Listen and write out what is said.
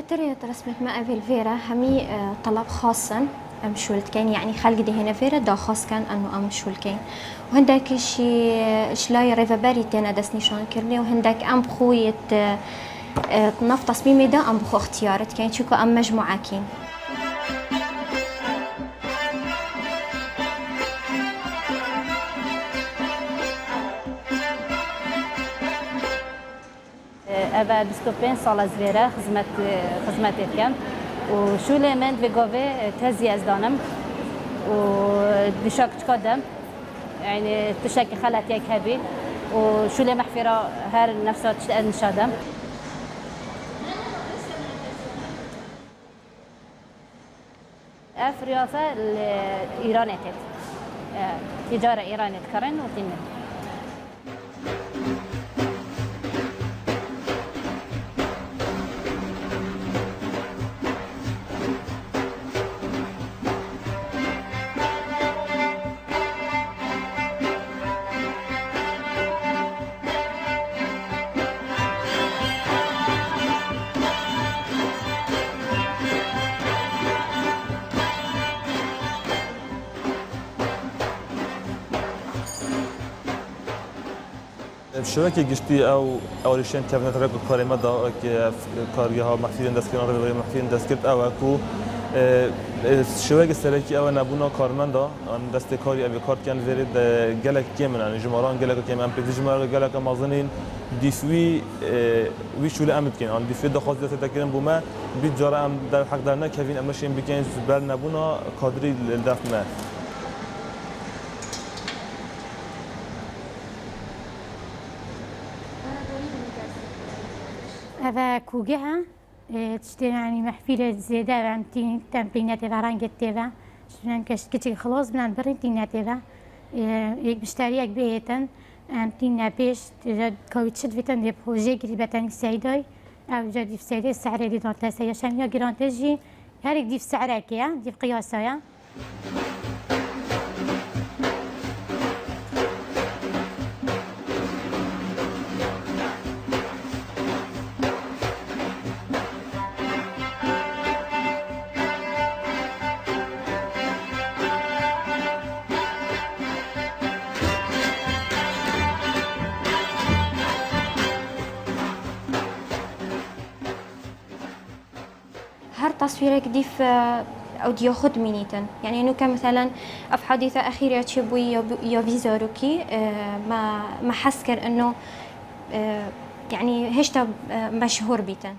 ترى رسمة ما أفيل فيرا همي طلب خاصا أم شولكين يعني خلق دي هنا فيرا دا خاص كان أنه أم شولكين وهندك شلاي ريفاباري تينا داس نشان كرني وهندك أم بخوية نف تصميمي دا أم بخو اختيارت كين شكو أم مجموعة كين أبا دستوبين صالة زفيرة خدمت كم وشو لمن فيجوفي تهزي أزدانم ودشاك تقدم يعني تشاكي خلت يك هبي وشو لي محفرة هار نفسه تشادم أفريافة الإيرانية تجارة إيرانية كرن وتنين شبكة گشتی او ریشتن کابینت را کاری مدا که کارگاه ها محفیل دست کردن روی محفیل دست کرد او کو شبکه سرکی او نبونا کارمندا آن دست کاری او کار کن ورد گلک کیمن یعنی جماران گلک کیم ام پی جمار گلک مازنین دیفوی وی شول امد کن آن دیفوی دخواست دست تکریم بوما بی جاره ام در حق درنا کوین امشیم بکن بر نبونا کادری دفت ما هذا كوجها تشتري يعني محفلة زيادة عن تمرينات الرانج التبع شلون كشكتي خلاص بنان برينتينا تبع بشتريك بيتن تينا بيش كويتشد فيتن دي بروجي قريبة سعيداي أو جدي في سعيداي السعر اللي دونتها سيشان يا جرانتجي هاريك دي في سعرك يا دي في قياسها يا هر تصويرك ديف أو ديو خد مينيتن يعني إنه كمثلا في حادثة أخيرة تشبوي يا فيزاروكي ما حسكر إنه يعني هشتا مشهور بيتن